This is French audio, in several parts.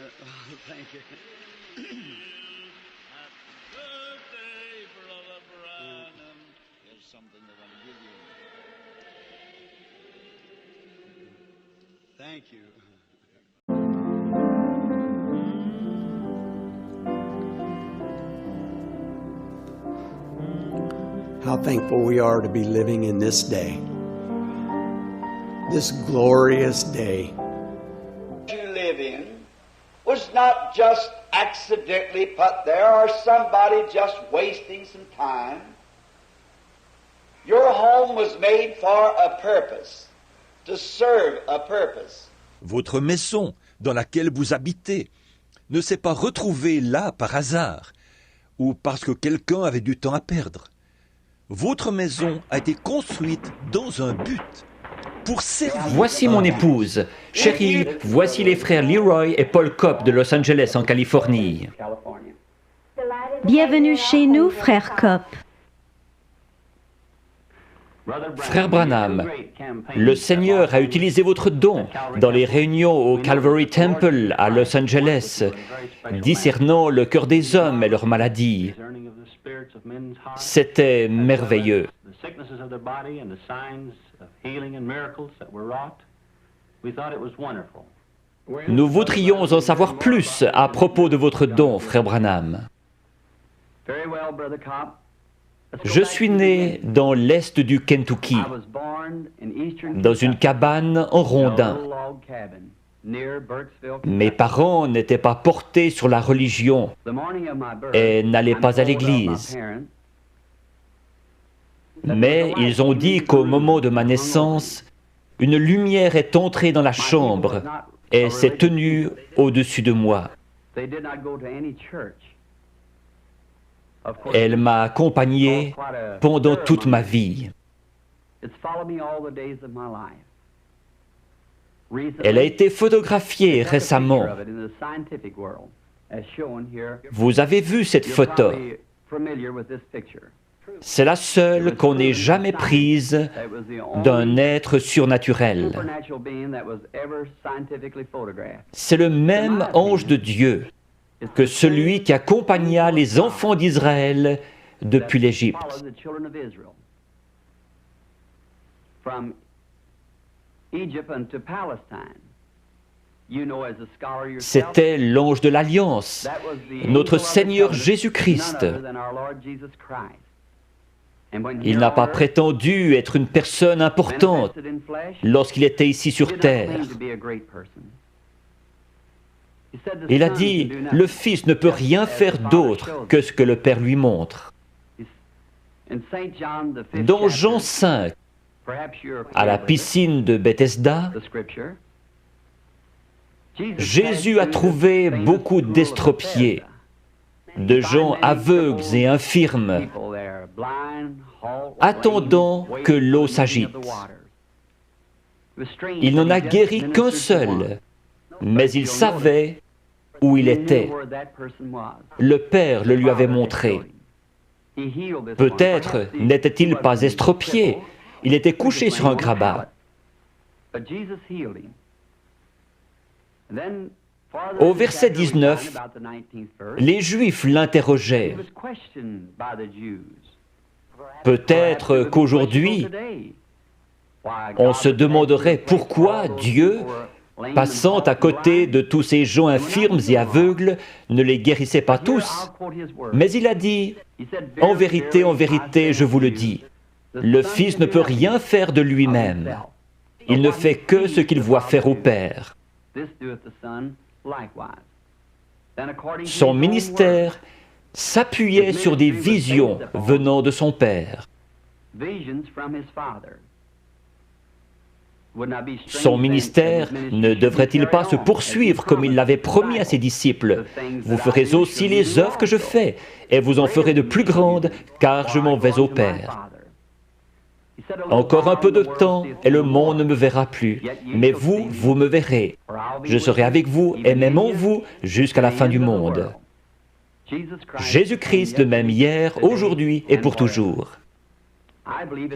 Thank you. Happy birthday, Brother Branham. Here's something they want to give you. Thank you. How thankful we are to be living in this day, this glorious day. You live in was not just accidentally put there or somebody just wasting some time. Your home was made for a purpose, to serve a purpose. Votre maison, dans laquelle vous habitez, ne s'est pas retrouvée là par hasard ou parce que quelqu'un avait du temps à perdre. Votre maison a été construite dans un but, pour servir. Voici mon épouse. Chérie, voici les frères Leroy et Paul Kopp de Los Angeles en Californie. Bienvenue chez nous, frère Kopp. Frère Branham, le Seigneur a utilisé votre don dans les réunions au Calvary Temple à Los Angeles, discernant le cœur des hommes et leurs maladies. C'était merveilleux. Nous voudrions en savoir plus à propos de votre don, frère Branham. Je suis né dans l'est du Kentucky, dans une cabane en rondin. Mes parents n'étaient pas portés sur la religion et n'allaient pas à l'église. Mais ils ont dit qu'au moment de ma naissance, une lumière est entrée dans la chambre et s'est tenue au-dessus de moi. Elle m'a accompagné pendant toute ma vie. Elle a été photographiée récemment. Vous avez vu cette photo. C'est la seule qu'on ait jamais prise d'un être surnaturel. C'est le même ange de Dieu que celui qui accompagna les enfants d'Israël depuis l'Égypte. C'était l'ange de l'Alliance, notre Seigneur Jésus-Christ. Il n'a pas prétendu être une personne importante lorsqu'il était ici sur terre. Il a dit, le Fils ne peut rien faire d'autre que ce que le Père lui montre. Dans Jean 5, à la piscine de Bethesda, Jésus a trouvé beaucoup d'estropiés, de gens aveugles et infirmes, attendant que l'eau s'agite. Il n'en a guéri qu'un seul, mais il savait où il était. Le Père le lui avait montré. Peut-être n'était-il pas estropié, il était couché sur un grabat. Au verset 19, les Juifs l'interrogeaient. Peut-être qu'aujourd'hui, on se demanderait pourquoi Dieu, passant à côté de tous ces gens infirmes et aveugles, ne les guérissait pas tous. Mais il a dit, en vérité, je vous le dis, le Fils ne peut rien faire de lui-même. Il ne fait que ce qu'il voit faire au Père. Son ministère s'appuyait sur des visions venant de son Père. Son ministère ne devrait-il pas se poursuivre comme il l'avait promis à ses disciples? Vous ferez aussi les œuvres que je fais, et vous en ferez de plus grandes, car je m'en vais au Père. Encore un peu de temps, et le monde ne me verra plus. Mais vous, vous me verrez. Je serai avec vous, et même en vous, jusqu'à la fin du monde. Jésus-Christ, le même hier, aujourd'hui et pour toujours.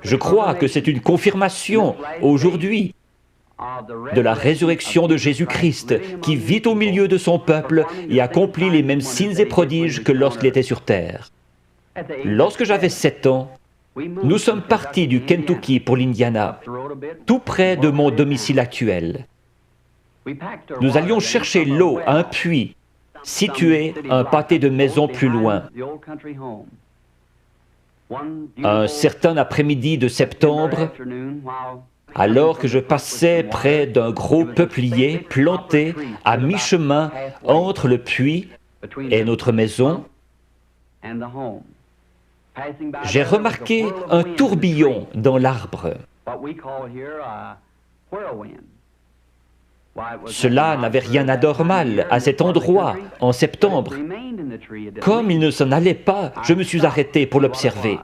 Je crois que c'est une confirmation, aujourd'hui, de la résurrection de Jésus-Christ, qui vit au milieu de son peuple et accomplit les mêmes signes et prodiges que lorsqu'il était sur terre. Lorsque j'avais 7 ans, nous sommes partis du Kentucky pour l'Indiana, tout près de mon domicile actuel. Nous allions chercher l'eau à un puits situé un pâté de maisons plus loin. Un certain après-midi de septembre, alors que je passais près d'un gros peuplier planté à mi-chemin entre le puits et notre maison, j'ai remarqué un tourbillon dans l'arbre. Cela n'avait rien d'anormal à cet endroit en septembre. Comme il ne s'en allait pas, je me suis arrêté pour l'observer.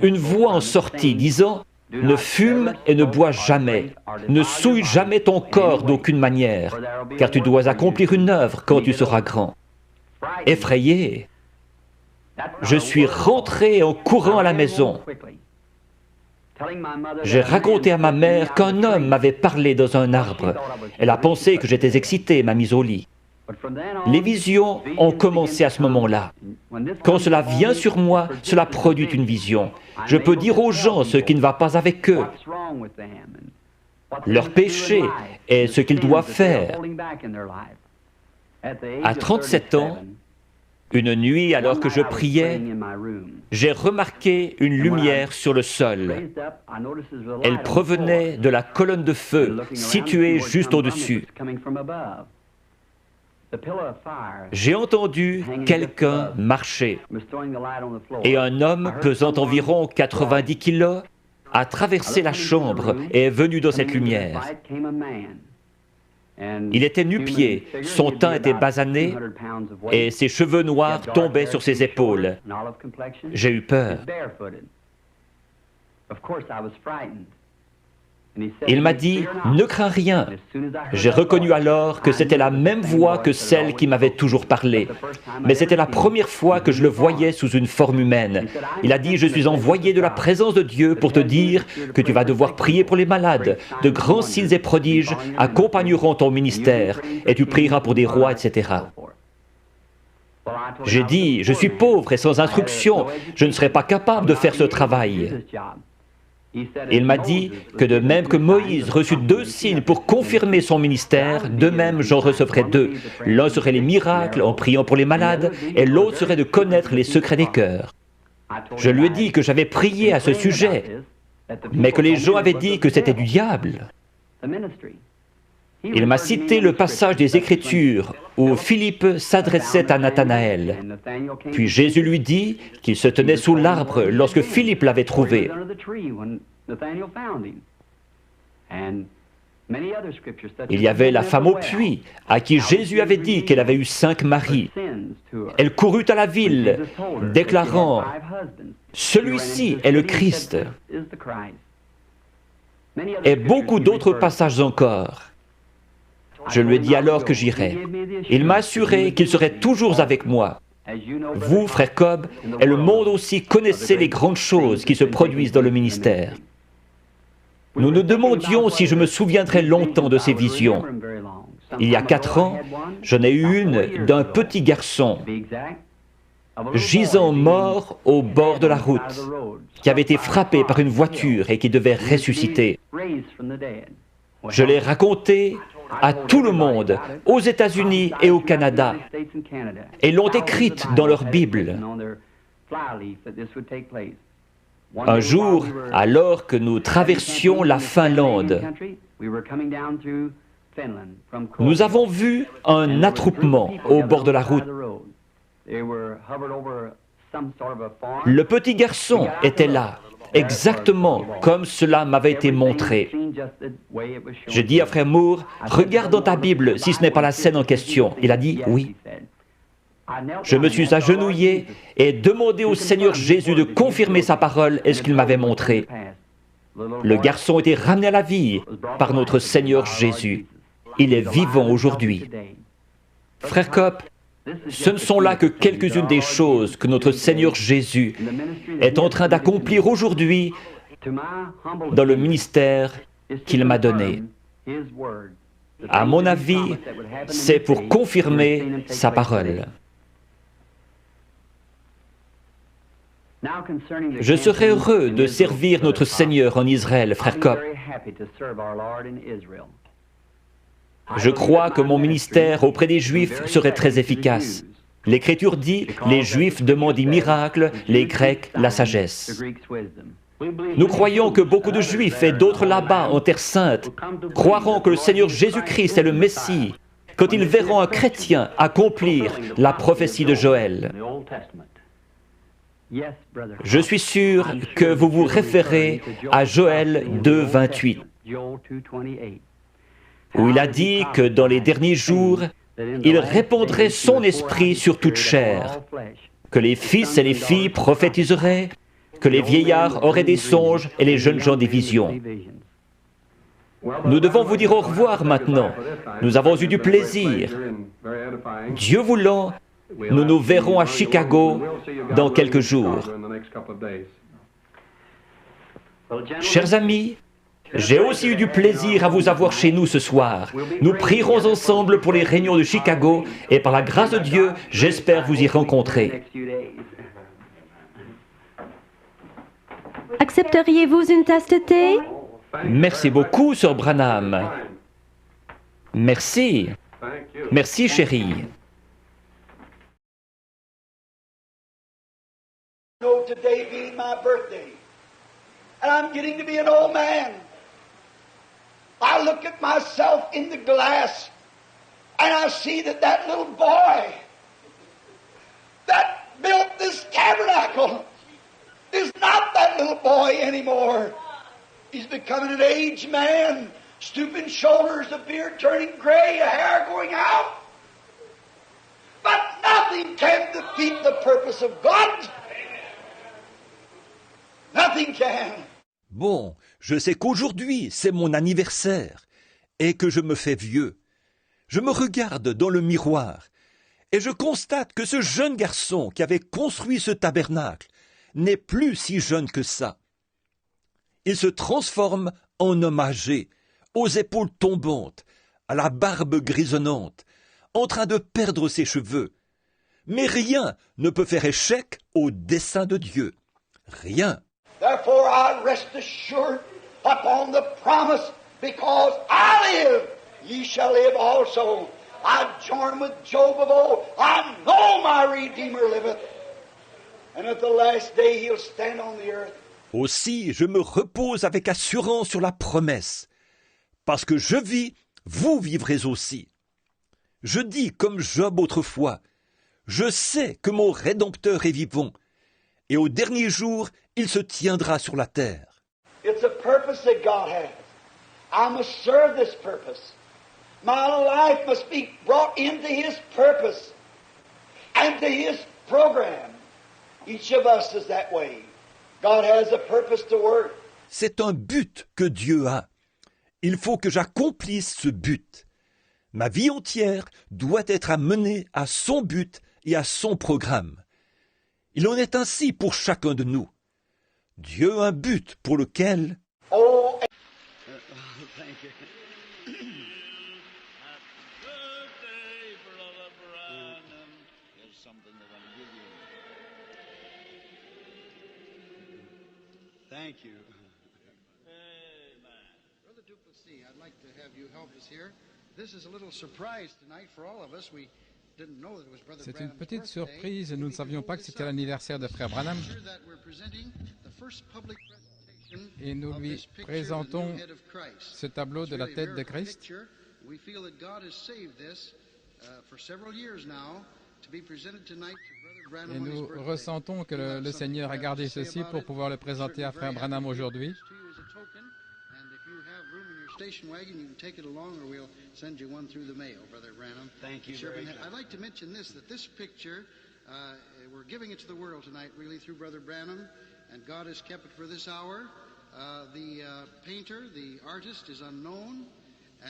Une voix en sortit disant « Ne fume et ne bois jamais, ne souille jamais ton corps d'aucune manière, car tu dois accomplir une œuvre quand tu seras grand. » Effrayé, je suis rentré en courant à la maison. J'ai raconté à ma mère qu'un homme m'avait parlé dans un arbre. Elle a pensé que j'étais excité et m'a mis au lit. Les visions ont commencé à ce moment-là. Quand cela vient sur moi, cela produit une vision. Je peux dire aux gens ce qui ne va pas avec eux, leur péché et ce qu'ils doivent faire. À 37 ans, une nuit, alors que je priais, j'ai remarqué une lumière sur le sol. Elle provenait de la colonne de feu située juste au-dessus. J'ai entendu quelqu'un marcher et un homme pesant environ 90 kilos a traversé la chambre et est venu dans cette lumière. Il était nu-pied, son teint était basané et ses cheveux noirs tombaient sur ses épaules. J'ai eu peur. Il m'a dit « Ne crains rien ». J'ai reconnu alors que c'était la même voix que celle qui m'avait toujours parlé. Mais c'était la première fois que je le voyais sous une forme humaine. Il a dit « Je suis envoyé de la présence de Dieu pour te dire que tu vas devoir prier pour les malades. De grands signes et prodiges accompagneront ton ministère et tu prieras pour des rois, etc. » J'ai dit « Je suis pauvre et sans instruction. Je ne serai pas capable de faire ce travail. » Il m'a dit que de même que Moïse reçut 2 signes pour confirmer son ministère, de même j'en recevrai 2. L'un serait les miracles en priant pour les malades, et l'autre serait de connaître les secrets des cœurs. Je lui ai dit que j'avais prié à ce sujet, mais que les gens avaient dit que c'était du diable. Il m'a cité le passage des Écritures où Philippe s'adressait à Nathanaël. Puis Jésus lui dit qu'il se tenait sous l'arbre lorsque Philippe l'avait trouvé. Il y avait la femme au puits, à qui Jésus avait dit qu'elle avait eu 5 maris. Elle courut à la ville, déclarant « Celui-ci est le Christ ». Et beaucoup d'autres passages encore. Je lui ai dit alors que j'irais. Il m'a assuré qu'il serait toujours avec moi. Vous, frère Cobb, et le monde aussi connaissez les grandes choses qui se produisent dans le ministère. Nous nous demandions si je me souviendrais longtemps de ces visions. Il y a 4 ans, j'en ai eu une d'un petit garçon, gisant mort au bord de la route, qui avait été frappé par une voiture et qui devait ressusciter. Je l'ai raconté à tout le monde, aux États-Unis et au Canada, et l'ont écrite dans leur Bible. Un jour, alors que nous traversions la Finlande, nous avons vu un attroupement au bord de la route. Le petit garçon était là, exactement comme cela m'avait été montré. J'ai dit à frère Moore, regarde dans ta Bible si ce n'est pas la scène en question. Il a dit oui. Je me suis agenouillé et demandé au Seigneur Jésus de confirmer sa parole et ce qu'il m'avait montré. Le garçon était ramené à la vie par notre Seigneur Jésus. Il est vivant aujourd'hui. Frère Copp, ce ne sont là que quelques-unes des choses que notre Seigneur Jésus est en train d'accomplir aujourd'hui dans le ministère qu'il m'a donné. À mon avis, c'est pour confirmer sa parole. Je serais heureux de servir notre Seigneur en Israël, frère Kopp. Je crois que mon ministère auprès des Juifs serait très efficace. L'Écriture dit, les Juifs demandent des miracles, les Grecs la sagesse. Nous croyons que beaucoup de Juifs et d'autres là-bas en Terre Sainte croiront que le Seigneur Jésus-Christ est le Messie quand ils verront un chrétien accomplir la prophétie de Joël. Je suis sûr que vous vous référez à Joël 2, 28, où il a dit que dans les derniers jours, il répandrait son esprit sur toute chair, que les fils et les filles prophétiseraient, que les vieillards auraient des songes et les jeunes gens des visions. Nous devons vous dire au revoir maintenant. Nous avons eu du plaisir. Dieu voulant, nous nous verrons à Chicago dans quelques jours. Chers amis, j'ai aussi eu du plaisir à vous avoir chez nous ce soir. Nous prierons ensemble pour les réunions de Chicago et par la grâce de Dieu, j'espère vous y rencontrer. Accepteriez-vous une tasse de thé? Merci beaucoup, Sir Branham. Merci. Merci, chérie. Today being my birthday, and I'm getting to be an old man. I look at myself in the glass, and I see that little boy that built this tabernacle is not that little boy anymore. He's becoming an aged man, stooping shoulders, a beard turning gray, a hair going out. But nothing can defeat the purpose of God. Nothing can. Bon, je sais qu'aujourd'hui, c'est mon anniversaire et que je me fais vieux. Je me regarde dans le miroir et je constate que ce jeune garçon qui avait construit ce tabernacle n'est plus si jeune que ça. Il se transforme en homme âgé, aux épaules tombantes, à la barbe grisonnante, en train de perdre ses cheveux. Mais rien ne peut faire échec au dessein de Dieu. Rien. Therefore I rest assured upon the promise, because I live, ye shall live also. I join with Job of old, I know my Redeemer liveth, and at the last day he'll stand on the earth. Aussi, je me repose avec assurance sur la promesse. Parce que je vis, vous vivrez aussi. Je dis comme Job autrefois, je sais que mon Rédempteur est vivant, et au dernier jour, il se tiendra sur la terre. It's a purpose that God has. I must serve this purpose. My life must be brought into His purpose and to His program. Each of us is that way. God has a purpose to work. C'est un but que Dieu a. Il faut que j'accomplisse ce but. Ma vie entière doit être amenée à son but et à son programme. Il en est ainsi pour chacun de nous. Dieu a un but pour lequel... Oh, Thank you. Birthday, Brother Branham. Here's something they want to give you. Thank you. Amen. Brother Duplessis, I'd like to have you help us here. This is a little surprise tonight for all of us. We didn't know that it was Brother C'est une Branham's petite birthday. surprise, nous ne savions pas que c'était l'anniversaire de Frère Branham Here that we're presenting the first public presentation et nous of lui this picture, the présentons new head of Christ. ce tableau It's de la really a tête de miracle Christ. picture. We feel that God has saved this for several years now to be presented tonight to Brother Et Branham on his nous birthday. ressentons que We'll have le something Seigneur a to gardé say ceci about pour it. pouvoir le présenter à Frère Branham aujourd'hui. To you as a token, and if you have room in your station wagon, you can take it along, or we'll send you one through the mail, Brother Branham. Thank you Sure, very and much. I'd like to mention this: that this picture, we're giving it to the world tonight, really through Brother Branham, and God has kept it for this hour. The painter, the artist, is unknown.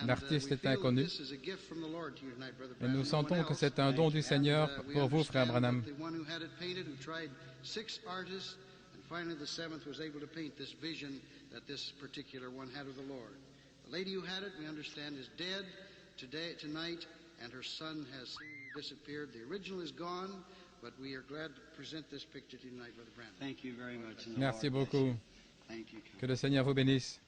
And, L'artiste we est feel that inconnu. this is a gift from the Lord to you tonight, Brother Et Branham. nous No one sentons que else. c'est un don du Seigneur We pour vous, Frère understand Branham. that the one who had it painted, who tried 6 artists, and finally the 7th was able to paint this vision that this particular one had with the Lord. The lady who had it, we understand, is dead tonight, and her son has disappeared. The original is gone, but we are glad to present this picture to you tonight, Brother Branham. Thank you very much. and the Merci Lord bless beaucoup. you. Thank you. Que le Seigneur vous bénisse.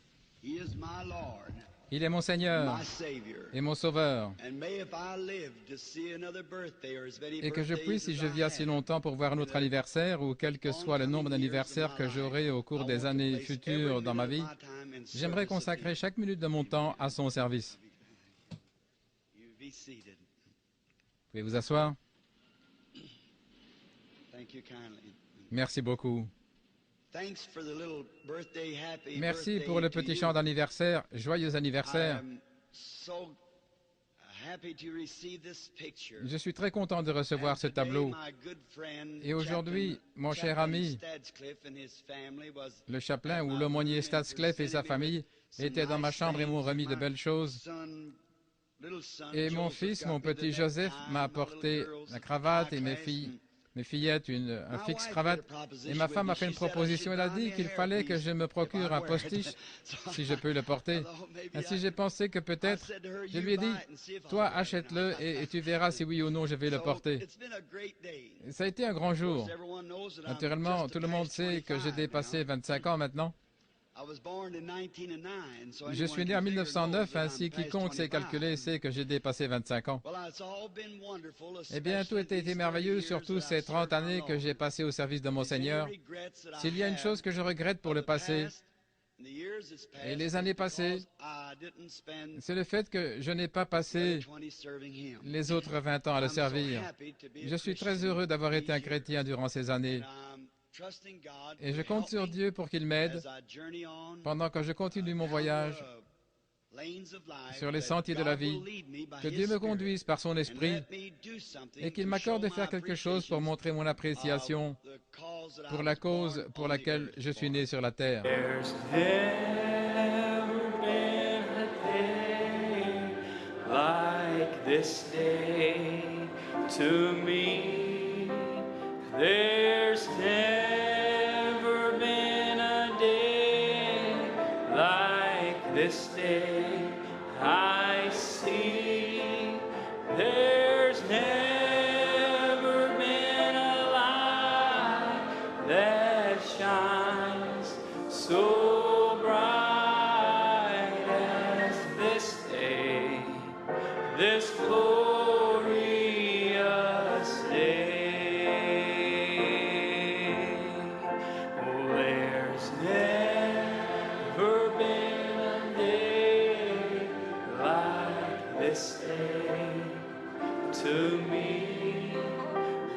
He is my Lord, Il est mon Seigneur my Savior. et mon Sauveur. And may if I live to see another birthday or as many Et que je birthdays puisse, si as je I vis assez have, longtemps pour voir un autre anniversaire, ou quel que soit le nombre d'anniversaires que j'aurai au cours des années futures dans ma vie, j'aimerais consacrer chaque minute de mon temps à son service. You be seated. Pouvez vous asseoir? Thank you kindly. Merci beaucoup. Thanks for the little birthday, happy Merci birthday pour le to petit you. chant d'anniversaire. Joyeux I anniversaire. am so happy to receive this picture. Je suis très content de recevoir And ce today, tableau. my good friend, Et aujourd'hui, Chaplain- mon cher Chaplain ami, Stadscliffe and his family was le chapelain at ou my l'aumônier room and Stadscliffe et sa presented me famille with some étaient dans ma nice chambre et m'ont things. remis de My belles choses. son, little son Et mon Joseph fils, got mon me the petit Joseph, necktie, m'a my apporté little girls la a cravate et tie-class, mes fillettes un fixe cravate. Et ma femme a fait une proposition. Elle a dit qu'il fallait que je me procure un postiche si je peux le porter. Ainsi, j'ai pensé que peut-être, je lui ai dit, toi, achète-le et tu verras si oui ou non je vais le porter. Et ça a été un grand jour. Naturellement, tout le monde sait que j'ai dépassé 25 ans maintenant. Je suis né en 1909, ainsi quiconque sait calculer sait que j'ai dépassé 25 ans. Eh bien, tout a été merveilleux, surtout ces 30 années que j'ai passées au service de mon Seigneur. S'il y a une chose que je regrette pour le passé et les années passées, c'est le fait que je n'ai pas passé les autres 20 ans à le servir. Je suis très heureux d'avoir été un chrétien durant ces années. Et je compte sur Dieu pour qu'il m'aide pendant que je continue mon voyage sur les sentiers de la vie, que Dieu me conduise par son esprit et qu'il m'accorde de faire quelque chose pour montrer mon appréciation pour la cause pour laquelle je suis né sur la terre. There's never been a day like this day to me. There's never been a day like this day I see. There's never been a light that shines so bright as this day, this glorious day. Oh, there's never been a day like this day to me.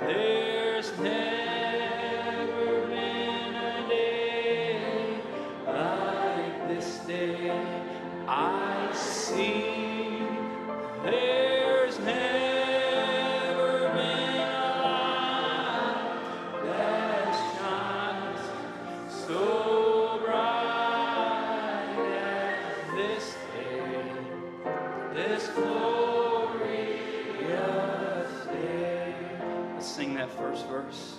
There's never been a day like this day I see. There's never been a light that shines so bright as this day, this glorious day. Let's sing that first verse.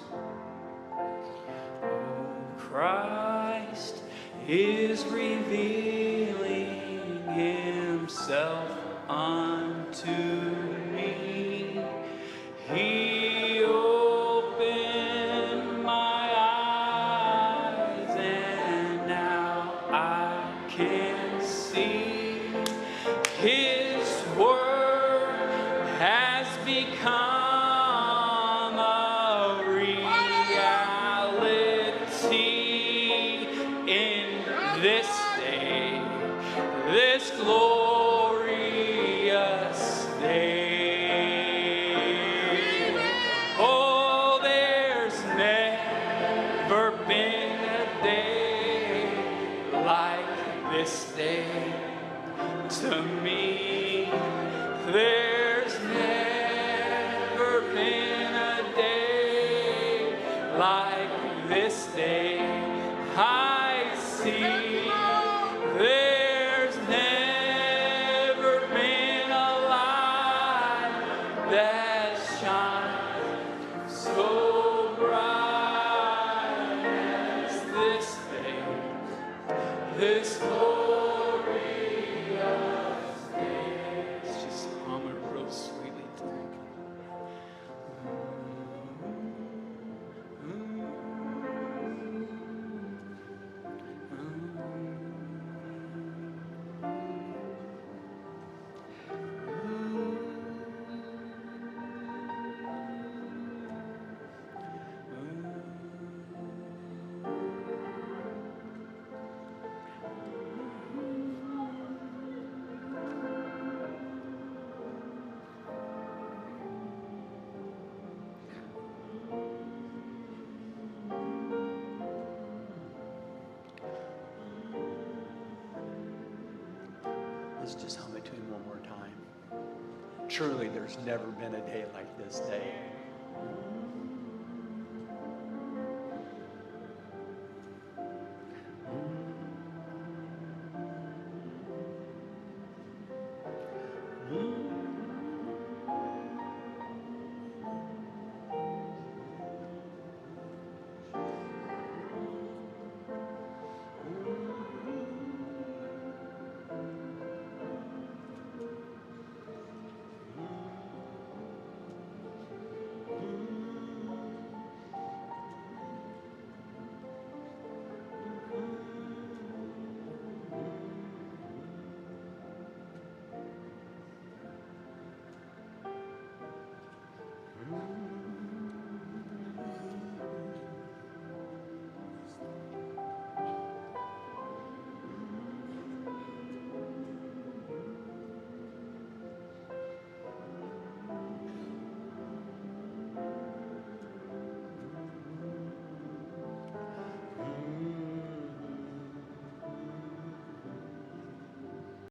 Oh, Christ is revealing himself unto me. He opened my eyes and now I can see. His word has become a reality in this day, this glorious day. Oh, there's never been a day like this day to me. There's never been a day like this day I see. There's never been a light that shines so bright as this day. Let's just hum it to him one more time. Truly, there's never been a day like this day.